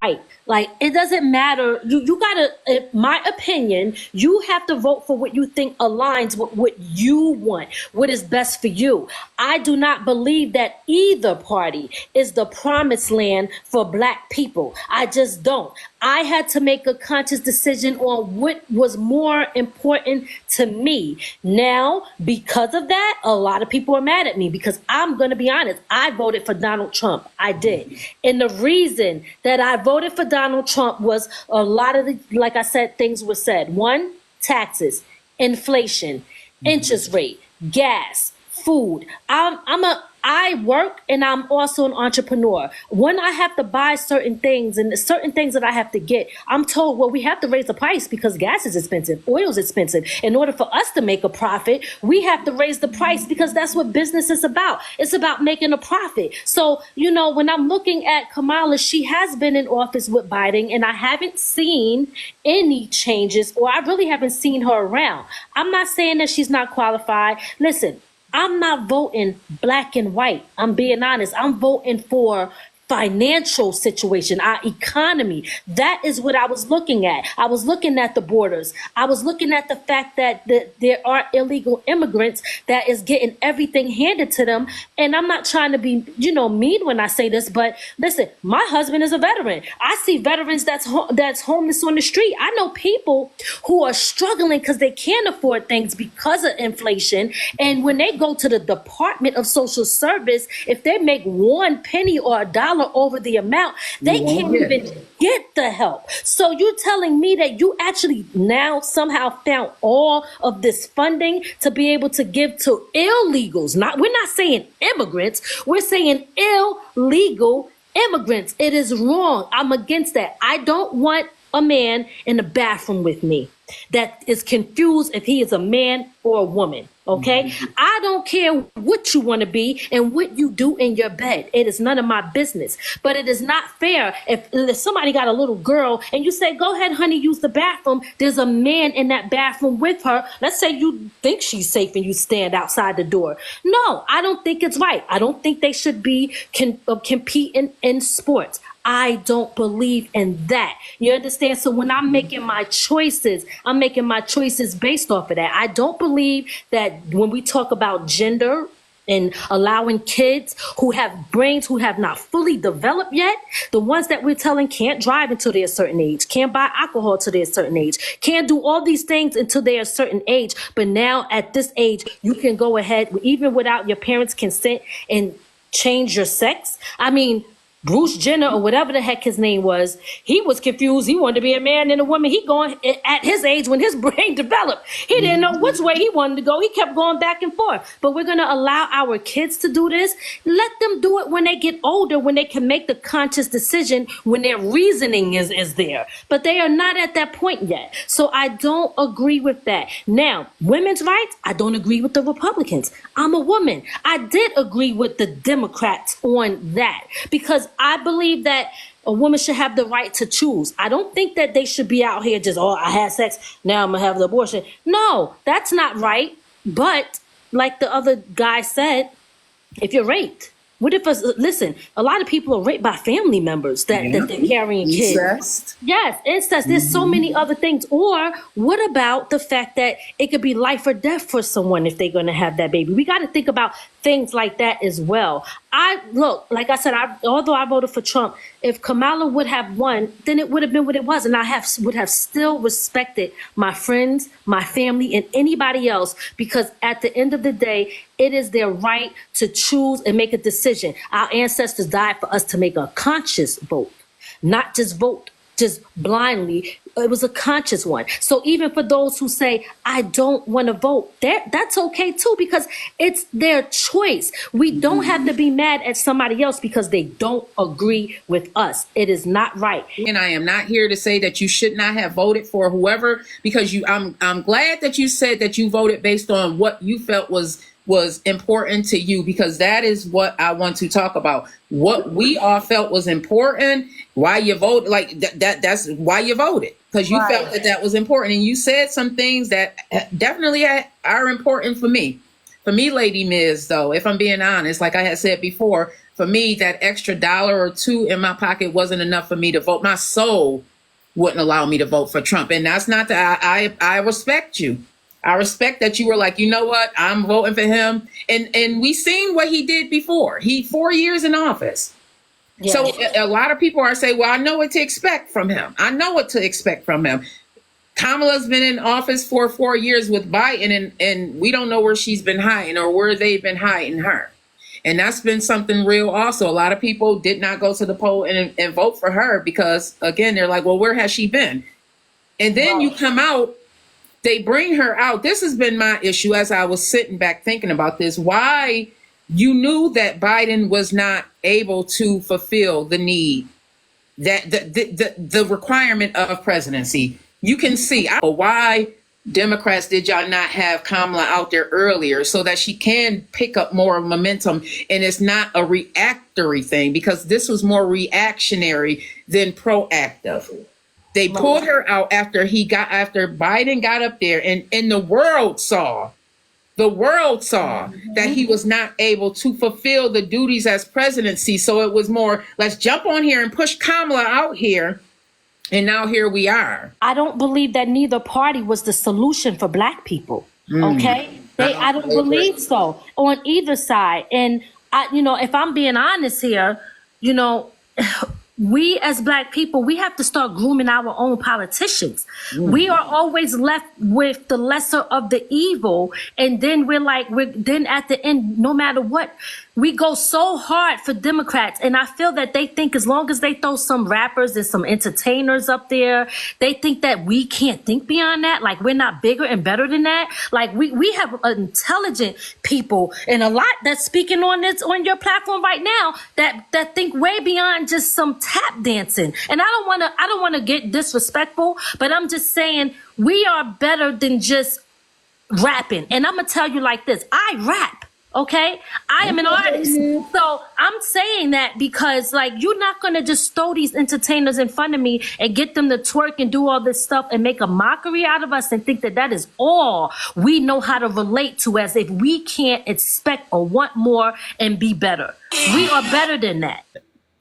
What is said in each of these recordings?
right. Like, it doesn't matter. You gotta, in my opinion, you have to vote for what you think aligns with what you want, what is best for you. I do not believe that either party is the promised land for black people. I just don't. I had to make a conscious decision on what was more important to me. Now, because of that, a lot of people are mad at me because I'm going to be honest. I voted for Donald Trump. I did. And the reason that I voted for Donald Trump was a lot of the, like I said, things were said. One, taxes, inflation, interest rate, gas, food. I work and I'm also an entrepreneur. When I have to buy certain things and certain things that I have to get, I'm told, well, we have to raise the price because gas is expensive, oil is expensive. In order for us to make a profit, we have to raise the price because that's what business is about. It's about making a profit. So, you know, when I'm looking at Kamala, she has been in office with Biden and I haven't seen any changes, or I really haven't seen her around. I'm not saying that she's not qualified. Listen, I'm not voting black and white. I'm being honest. I'm voting for financial situation, our economy. That is what I was looking at. I was looking at the borders. I was looking at the fact that there are illegal immigrants that is getting everything handed to them. And I'm not trying to be, you know, mean when I say this, but listen, my husband is a veteran. I see veterans that's homeless on the street. I know people who are struggling because they can't afford things because of inflation. And when they go to the Department of Social Service, if they make 1 penny or $1 over the amount, they can't even get the help. So you're telling me that you actually now somehow found all of this funding to be able to give to illegals. We're not saying immigrants, we're saying illegal immigrants. It is wrong. I'm against that. I don't want a man in the bathroom with me that is confused if he is a man or a woman. Okay, I don't care what you want to be and what you do in your bed. It is none of my business. But it is not fair if somebody got a little girl and you say, go ahead, honey, use the bathroom. There's a man in that bathroom with her. Let's say you think she's safe and you stand outside the door. No, I don't think it's right. I don't think they should be competing in sports. I don't believe in that. You understand? So when I'm making my choices, I'm making my choices based off of that. I don't believe that when we talk about gender and allowing kids who have brains who have not fully developed yet, the ones that we're telling can't drive until they're a certain age, can't buy alcohol until they're a certain age, can't do all these things until they're a certain age. But now at this age, you can go ahead, even without your parents' consent, and change your sex. I mean, Bruce Jenner or whatever the heck his name was, he was confused. He wanted to be a man and a woman. He going at his age when his brain developed. He didn't know which way he wanted to go. He kept going back and forth. But we're going to allow our kids to do this. Let them do it when they get older, when they can make the conscious decision, when their reasoning is there. But they are not at that point yet. So I don't agree with that. Now, women's rights, I don't agree with the Republicans. I'm a woman. I did agree with the Democrats on that because I believe that a woman should have the right to choose. I don't think that they should be out here just, oh, I had sex, now I'm going to have the abortion. No, that's not right. But like the other guy said, if you're raped, what if, listen, a lot of people are raped by family members that they're carrying kids. Incest. Yes, incest. There's so many other things. Or what about the fact that it could be life or death for someone if they're going to have that baby? We got to think about things like that as well. Like I said, although I voted for Trump, if Kamala would have won, then it would have been what it was. And I would have still respected my friends, my family, and anybody else, because at the end of the day, it is their right to choose and make a decision. Our ancestors died for us to make a conscious vote, not just vote just blindly. It was a conscious one. So even for those who say, I don't want to vote, that's okay too, because it's their choice. We don't have to be mad at somebody else because they don't agree with us. It is not right. And I am not here to say that you should not have voted for whoever, because I'm glad that you said that you voted based on what you felt was important to you, because that is what I want to talk about. What we all felt was important, why you voted, like that's why you voted, because you felt that was important. And you said some things that definitely are important for me. For me, Lady Miz, though, if I'm being honest, like I had said before, for me, that extra dollar or two in my pocket wasn't enough for me to vote. My soul wouldn't allow me to vote for Trump. And that's not that I respect you. I respect that you were like, you know what, I'm voting for him. And we seen what he did before. 4 years in office. Yeah. So a lot of people are saying, well, I know what to expect from him. I know what to expect from him. Kamala's been in office for 4 years with Biden, and we don't know where she's been hiding or where they've been hiding her. And that's been something real also. A lot of people did not go to the poll and vote for her because, again, they're like, well, where has she been? And then you come out, they bring her out. This has been my issue as I was sitting back thinking about this. Why you knew that Biden was not able to fulfill the need, that the requirement of presidency. You can see why Democrats did y'all not have Kamala out there earlier so that she can pick up more momentum and it's not a reactory thing, because this was more reactionary than proactive. They pulled her out after Biden got up there and the world saw that he was not able to fulfill the duties as presidency. So it was more, let's jump on here and push Kamala out here. And now here we are. I don't believe that neither party was the solution for Black people. Okay, I don't believe so on either side. And if I'm being honest here, we as Black people, we have to start grooming our own politicians. We are always left with the lesser of the evil. And then then at the end, no matter what, we go so hard for Democrats. And I feel that they think as long as they throw some rappers and some entertainers up there, they think that we can't think beyond that. Like we're not bigger and better than that. Like we have intelligent people and a lot that's speaking on your platform right now that think way beyond just some tap dancing. And I don't want to get disrespectful, but I'm just saying we are better than just rapping. And I'm gonna tell you like this: I rap. Okay, I am an artist. So I'm saying that because you're not going to just throw these entertainers in front of me and get them to twerk and do all this stuff and make a mockery out of us and think that is all we know how to relate to, as if we can't expect or want more and be better. We are better than that.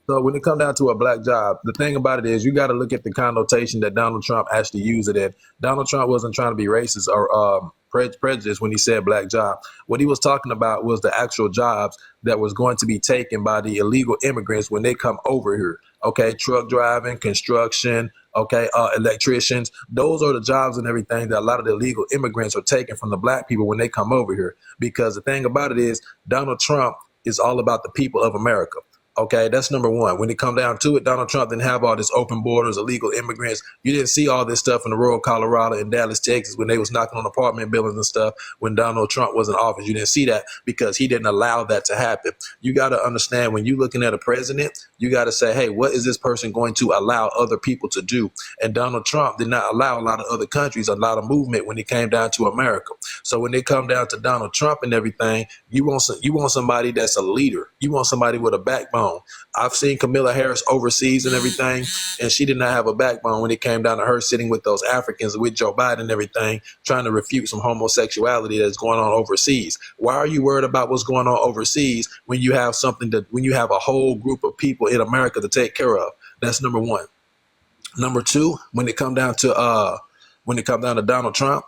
So when it comes down to a black job, the thing about it is you got to look at the connotation that Donald Trump actually used it in. Donald Trump wasn't trying to be racist or prejudice when he said black job. What he was talking about was the actual jobs that was going to be taken by the illegal immigrants when they come over here. Okay, truck driving, construction, okay, electricians. Those are the jobs and everything that a lot of the illegal immigrants are taking from the black people when they come over here. Because the thing about it is Donald Trump is all about the people of America. Okay, that's number one. When it come down to it, Donald Trump didn't have all this open borders, illegal immigrants. You didn't see all this stuff in the rural Colorado and Dallas, Texas, when they was knocking on apartment buildings and stuff when Donald Trump was in office. You didn't see that because he didn't allow that to happen. You got to understand, when you're looking at a president, you got to say, hey, what is this person going to allow other people to do? And Donald Trump did not allow a lot of other countries a lot of movement when it came down to America. So when they come down to Donald Trump and everything, you want somebody that's a leader. You want somebody with a backbone. I've seen Kamala Harris overseas and everything, and she did not have a backbone when it came down to her sitting with those Africans with Joe Biden and everything, trying to refute some homosexuality that's going on overseas. Why are you worried about what's going on overseas when you have when you have a whole group of people in America to take care of? That's number one. Number two, when it come down to Donald Trump,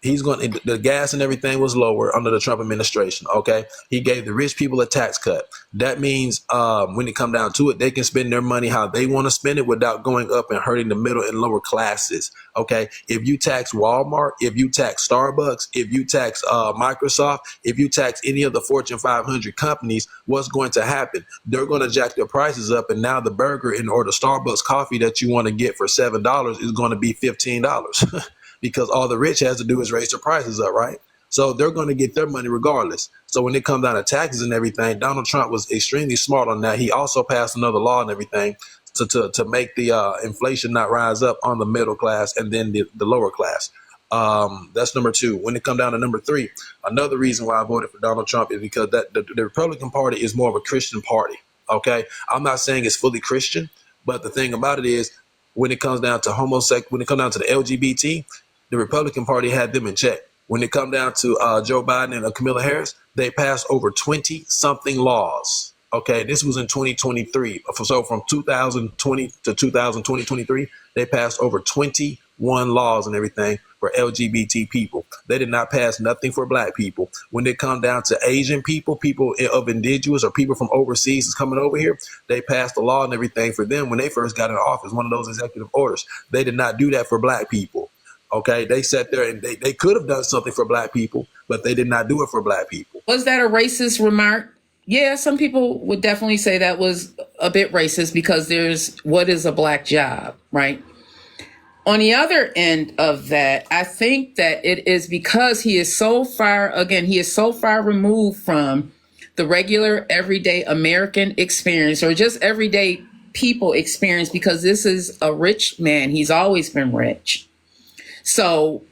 the gas and everything was lower under the Trump administration. Okay. He gave the rich people a tax cut. That means when it come down to it, they can spend their money how they want to spend it without going up and hurting the middle and lower classes. Okay. If you tax Walmart, if you tax Starbucks, if you tax Microsoft, if you tax any of the Fortune 500 companies, what's going to happen? They're going to jack their prices up. And now the burger or the Starbucks coffee that you want to get for $7 is going to be $15. Because all the rich has to do is raise their prices up, right? So they're going to get their money regardless. So when it comes down to taxes and everything, Donald Trump was extremely smart on that. He also passed another law and everything to make the inflation not rise up on the middle class and then the lower class. That's number two. When it comes down to number three, another reason why I voted for Donald Trump is because the Republican Party is more of a Christian party. Okay, I'm not saying it's fully Christian, but the thing about it is when it comes down to when it comes down to the LGBT, the Republican Party had them in check. When it come down to Joe Biden and Kamala Harris, they passed over 20 something laws. Okay, this was in 2023. So from 2020 to 2023, they passed over 21 laws and everything for LGBT people. They did not pass nothing for black people. When it come down to Asian people, people of indigenous or people from overseas is coming over here, they passed the law and everything for them when they first got in office, one of those executive orders. They did not do that for black people. Okay, they sat there and they could have done something for black people, but they did not do it for black people. Was that a racist remark? Yeah, some people would definitely say that was a bit racist because there's what is a black job, right? On the other end of that, I think that it is because he is so far removed from the regular everyday American experience or just everyday people experience, because this is a rich man. He's always been rich. So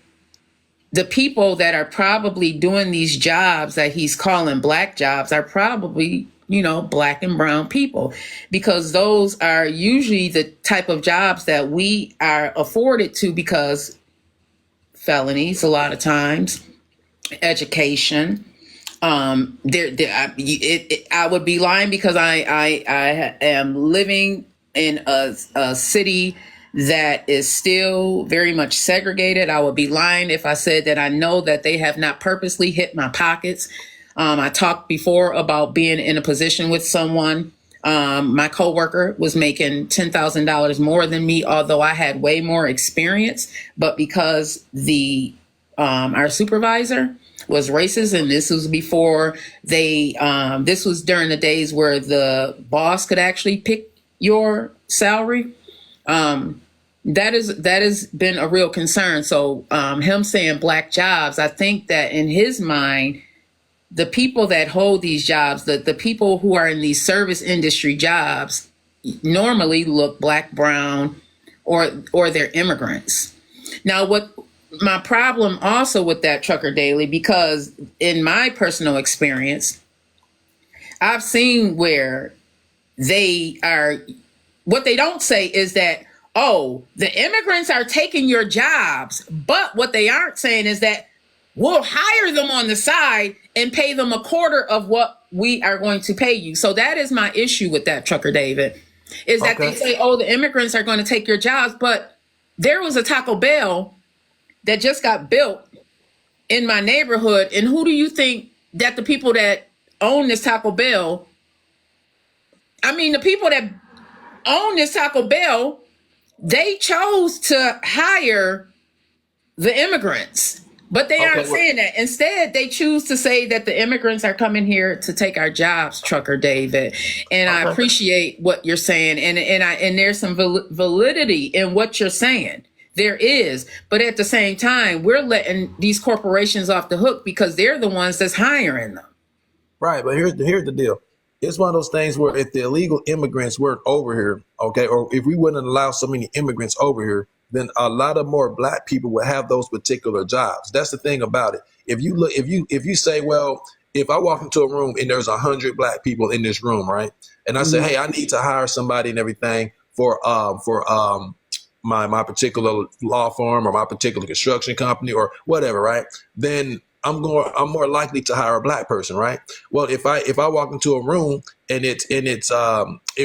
the people that are probably doing these jobs that he's calling black jobs are probably, black and brown people, because those are usually the type of jobs that we are afforded to because felonies, a lot of times, education. I would be lying because I am living in a city that is still very much segregated. I would be lying if I said that I know that they have not purposely hit my pockets. I talked before about being in a position with someone. My coworker was making $10,000 more than me, although I had way more experience. But because our supervisor was racist, and this was before this was during the days where the boss could actually pick your salary. That has been a real concern. So him saying black jobs, I think that in his mind, the people that hold these jobs, the people who are in these service industry jobs normally look black, brown, or they're immigrants. Now, what my problem also with that, Trucker Daily, because in my personal experience, I've seen where what they don't say is that, oh, the immigrants are taking your jobs. But what they aren't saying is that we'll hire them on the side and pay them a quarter of what we are going to pay you. So that is my issue with that, Trucker David, is that they say, oh, the immigrants are going to take your jobs. But there was a Taco Bell that just got built in my neighborhood. And who do you think that the people that own this Taco Bell, the people that own this Taco Bell, they chose to hire the immigrants, but they aren't saying that. Instead, they choose to say that the immigrants are coming here to take our jobs, Trucker David. And I appreciate what you're saying. And there's some validity in what you're saying. There is. But at the same time, we're letting these corporations off the hook because they're the ones that's hiring them. Right. But here's the deal. It's one of those things where if the illegal immigrants weren't over here, okay, or if we wouldn't allow so many immigrants over here, then a lot of more black people would have those particular jobs. That's the thing about it. If you say, well, if I walk into a room and there's 100 black people in this room, right, and I say, hey, I need to hire somebody and everything for my particular law firm or my particular construction company or whatever, right, then I'm more likely to hire a black person, right? Well, if I walk into a room and it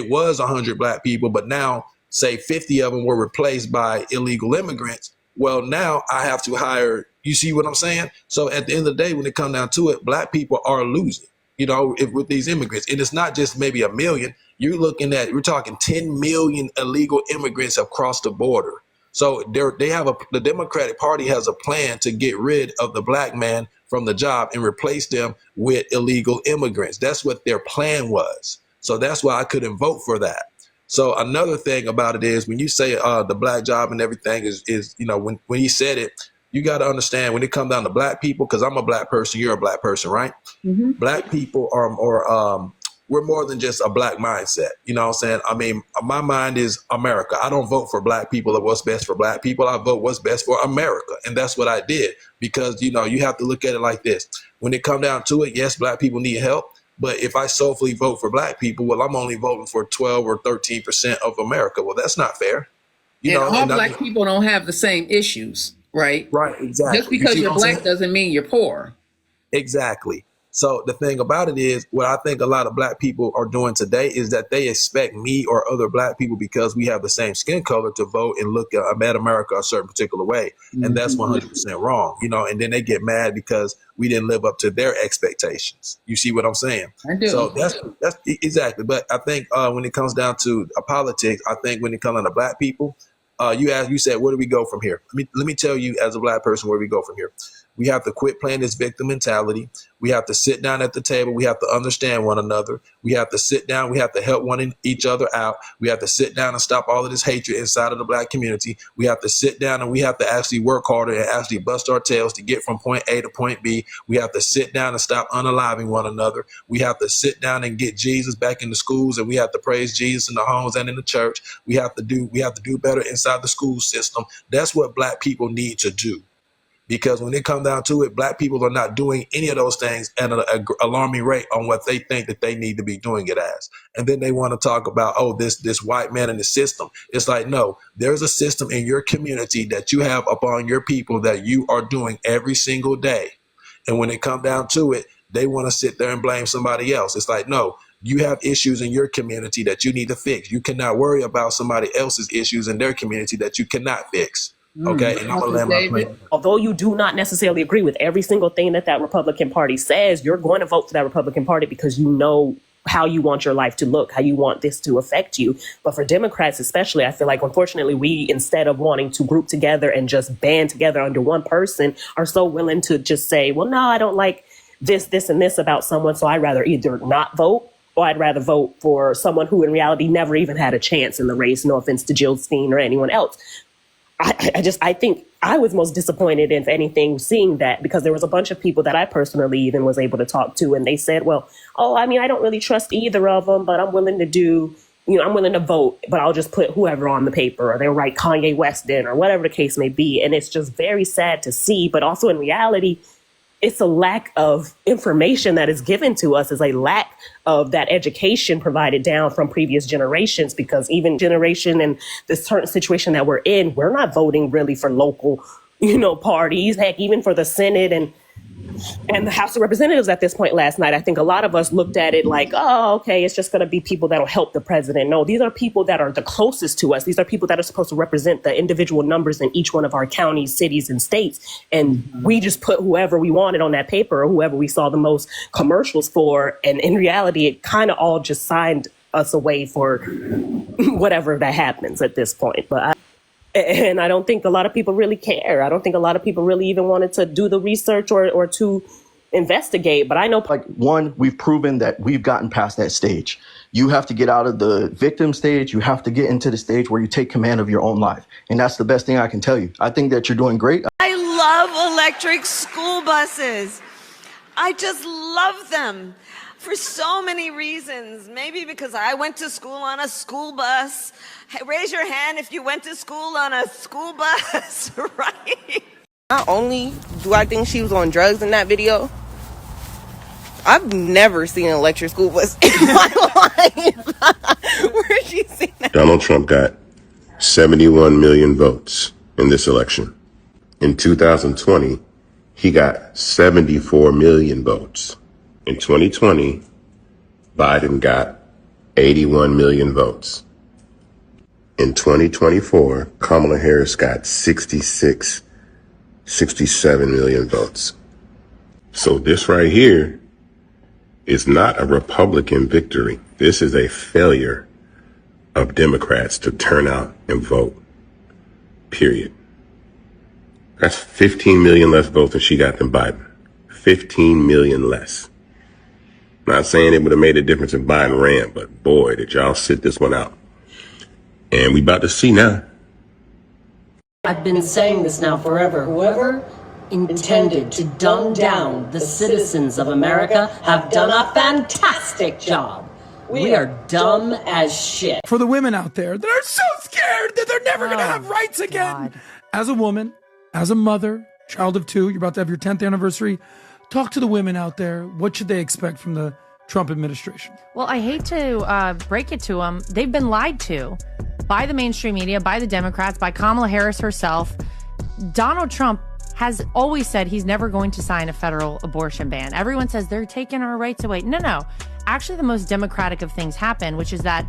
was 100 black people, but now say 50 of them were replaced by illegal immigrants, well, now I have to hire. You see what I'm saying? So at the end of the day, when it comes down to it, black people are losing, with these immigrants, and it's not just maybe a million. We're talking 10 million illegal immigrants across the border. So the Democratic Party has a plan to get rid of the black man from the job and replace them with illegal immigrants. That's what their plan was. So that's why I couldn't vote for that. So another thing about it is when you say the black job and everything is when he said it, you got to understand when it comes down to black people, because I'm a black person, you're a black person, right? Mm-hmm. Black people are more we're more than just a black mindset. You know what I'm saying? My mind is America. I don't vote for black people or what's best for black people. I vote what's best for America. And that's what I did because, you have to look at it like this. When it come down to it, yes, black people need help. But if I solely vote for black people, well, I'm only voting for 12 or 13% of America. Well, that's not fair. All black people don't have the same issues. Right. Right, exactly. Just because see you're what I'm saying? black doesn't mean you're poor. Exactly. So the thing about it is, what I think a lot of black people are doing today is that they expect me or other black people, because we have the same skin color, to vote and look at America a certain particular way. And that's 100% wrong, and then they get mad because we didn't live up to their expectations. You see what I'm saying? I do. So that's exactly. But I think when it comes down to politics, I think when it comes down to black people, you said, where do we go from here? Let me tell you, as a black person, where we go from here. We have to quit playing this victim mentality. We have to sit down at the table. We have to understand one another. We have to sit down. We have to help each other out. We have to sit down and stop all of this hatred inside of the black community. We have to sit down and we have to actually work harder and actually bust our tails to get from point A to point B. We have to sit down and stop unaliving one another. We have to sit down and get Jesus back in the schools, and we have to praise Jesus in the homes and in the church. We have to do better inside the school system. That's what black people need to do. Because when it comes down to it, black people are not doing any of those things at an alarming rate on what they think that they need to be doing it as. And then they want to talk about, this white man in the system. It's like, no, there's a system in your community that you have upon your people that you are doing every single day. And when it comes down to it, they want to sit there and blame somebody else. It's like, no, you have issues in your community that you need to fix. You cannot worry about somebody else's issues in their community that you cannot fix. Okay, and I'm gonna land my plane. Although you do not necessarily agree with every single thing that Republican Party says, you're going to vote for that Republican Party because you know how you want your life to look, how you want this to affect you. But for Democrats especially, I feel like, unfortunately, we, instead of wanting to group together and just band together under one person, are so willing to just say, well, no, I don't like this, and this about someone, so I'd rather either not vote, or I'd rather vote for someone who in reality never even had a chance in the race. No offense to Jill Stein or anyone else. I think I was most disappointed, if anything, seeing that, because there was a bunch of people that I personally even was able to talk to, and they said, well, I don't really trust either of them, but I'm willing to vote, but I'll just put whoever on the paper, or they'll write Kanye West in, or whatever the case may be. And it's just very sad to see, but also in reality, it's a lack of information that is given to us, is a lack of that education provided down from previous generations, because even generation and this certain situation that we're in, we're not voting really for local, parties. Heck, even for the Senate and the House of Representatives at this point last night, I think a lot of us looked at it like, oh, okay, it's just going to be people that'll help the president. No, these are people that are the closest to us. These are people that are supposed to represent the individual numbers in each one of our counties, cities, and states. And we just put whoever we wanted on that paper, or whoever we saw the most commercials for. And in reality, it kind of all just signed us away for whatever that happens at this point. And I don't think a lot of people really care. I don't think a lot of people really even wanted to do the research or to investigate. But I know, we've proven that we've gotten past that stage. You have to get out of the victim stage. You have to get into the stage where you take command of your own life. And that's the best thing I can tell you. I think that you're doing great. I love electric school buses. I just love them for so many reasons. Maybe because I went to school on a school bus. Hey, raise your hand if you went to school on a school bus, right? Not only do I think she was on drugs in that video, I've never seen an electric school bus in my life. Where she seen that? Donald Trump got 71 million votes in this election. In 2020, he got 74 million votes. In 2020, Biden got 81 million votes. In 2024, Kamala Harris got 67 million votes. So this right here is not a Republican victory. This is a failure of Democrats to turn out and vote. Period. That's 15 million less votes than she got than Biden. 15 million less. Not saying it would have made a difference if Biden ran, but boy, did y'all sit this one out. And we about to see now. I've been saying this now forever. Whoever intended to dumb down the citizens of America have done a fantastic job. We are dumb as shit. For the women out there that are so scared that they're never going to have rights again. God. As a woman, as a mother, child of 2, you're about to have your 10th anniversary. Talk to the women out there. What should they expect from the Trump administration? Well, I hate to break it to them. They've been lied to by the mainstream media, by the Democrats, by Kamala Harris herself. Donald Trump has always said he's never going to sign a federal abortion ban. Everyone says they're taking our rights away. No. Actually, the most democratic of things happened, which is that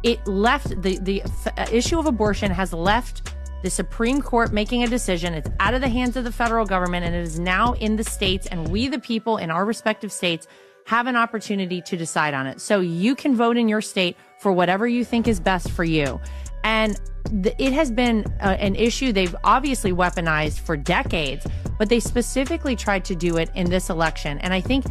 it left the issue of abortion has left the Supreme Court making a decision. It's out of the hands of the federal government, and it is now in the states, and we, the people in our respective states, have an opportunity to decide on it. So you can vote in your state for whatever you think is best for you. And it has been an issue they've obviously weaponized for decades, but they specifically tried to do it in this election. And I think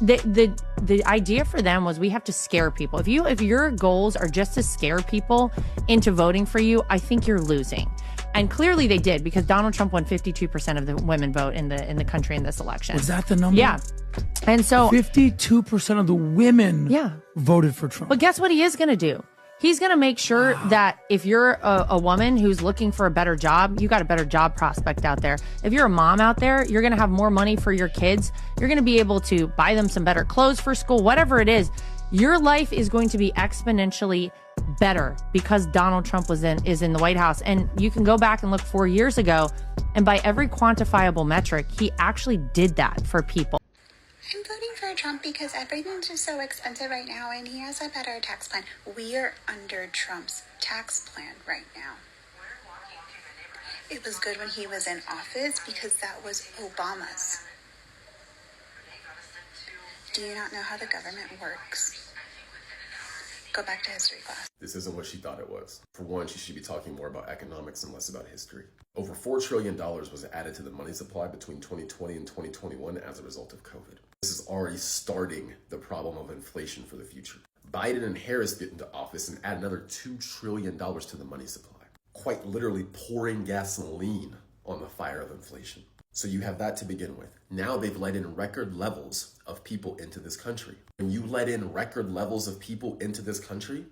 the idea for them was we have to scare people. If your goals are just to scare people into voting for you, I think you're losing. And clearly they did, because Donald Trump won 52% of the women vote in the country in this election. Was that the number? Yeah. And so 52% of the women voted for Trump. But guess what he is going to do? He's going to make sure that if you're a woman who's looking for a better job, you got a better job prospect out there. If you're a mom out there, you're going to have more money for your kids. You're going to be able to buy them some better clothes for school, whatever it is. Your life is going to be exponentially better because Donald Trump is in the White House. And you can go back and look 4 years ago, and by every quantifiable metric, he actually did that for people. I'm voting for Trump because everything's just so expensive right now, and he has a better tax plan. We are under Trump's tax plan right now. It was good when he was in office because that was Obama's. Do you not know how the government works? Go back to history class. This isn't what she thought it was. For one, she should be talking more about economics and less about history. Over $4 trillion was added to the money supply between 2020 and 2021 as a result of COVID. This is already starting the problem of inflation for the future. Biden and Harris get into office and add another $2 trillion to the money supply, quite literally pouring gasoline on the fire of inflation. So you have that to begin with. Now they've let in record levels of people into this country. When you let in record levels of people into this country,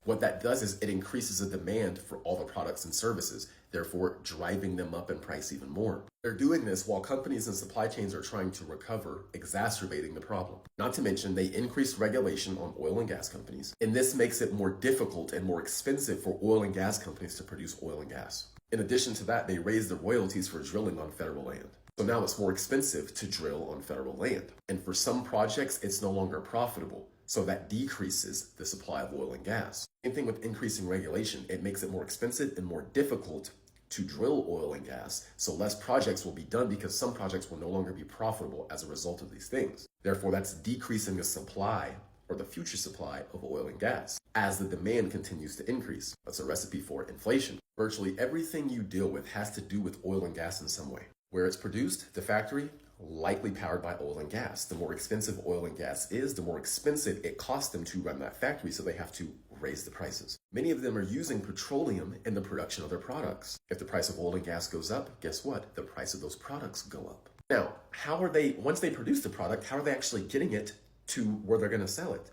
what that does is it increases the demand for all the products and services, therefore driving them up in price even more. They're doing this while companies and supply chains are trying to recover, exacerbating the problem. Not to mention, they increased regulation on oil and gas companies, and this makes it more difficult and more expensive for oil and gas companies to produce oil and gas. In addition to that, they raised the royalties for drilling on federal land. So now it's more expensive to drill on federal land. And for some projects, it's no longer profitable. So that decreases the supply of oil and gas. Same thing with increasing regulation. It makes it more expensive and more difficult to drill oil and gas. So less projects will be done because some projects will no longer be profitable as a result of these things. Therefore, that's decreasing the supply or the future supply of oil and gas as the demand continues to increase. That's a recipe for inflation. Virtually everything you deal with has to do with oil and gas in some way. Where it's produced, the factory, likely powered by oil and gas. The more expensive oil and gas is, the more expensive it costs them to run that factory, so they have to raise the prices. Many of them are using petroleum in the production of their products. If the price of oil and gas goes up, guess what? The price of those products go up. Now, how are they, once they produce the product, how are they actually getting it to where they're going to sell it?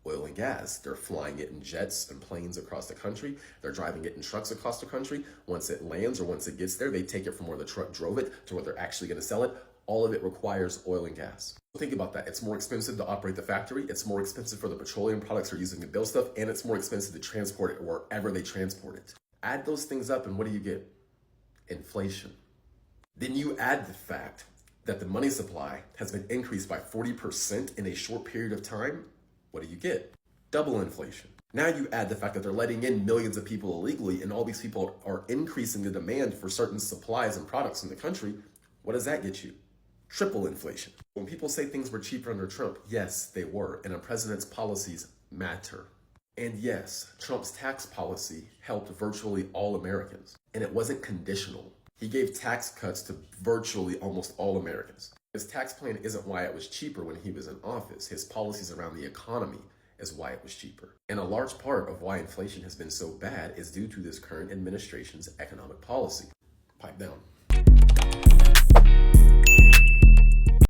Oil and gas. They're flying it in jets and planes across the country. They're driving it in trucks across the country. Once it lands or once it gets there, they take it from where the truck drove it to where they're actually going to sell it. All of it requires oil and gas. Think about that. It's more expensive to operate the factory. It's more expensive for the petroleum products they're using to build stuff, and it's more expensive to transport it wherever they transport it. Add those things up, and what do you get? Inflation. Then you add the fact that the money supply has been increased by 40% in a short period of time. What do you get? Double inflation. Now you add the fact that they're letting in millions of people illegally, and all these people are increasing the demand for certain supplies and products in the country. What does that get you? Triple inflation. When people say things were cheaper under Trump, yes, they were, and a president's policies matter. And yes, Trump's tax policy helped virtually all Americans, and it wasn't conditional. He gave tax cuts to virtually almost all Americans. His tax plan isn't why it was cheaper when he was in office. His policies around the economy is why it was cheaper. And a large part of why inflation has been so bad is due to this current administration's economic policy. Pipe down.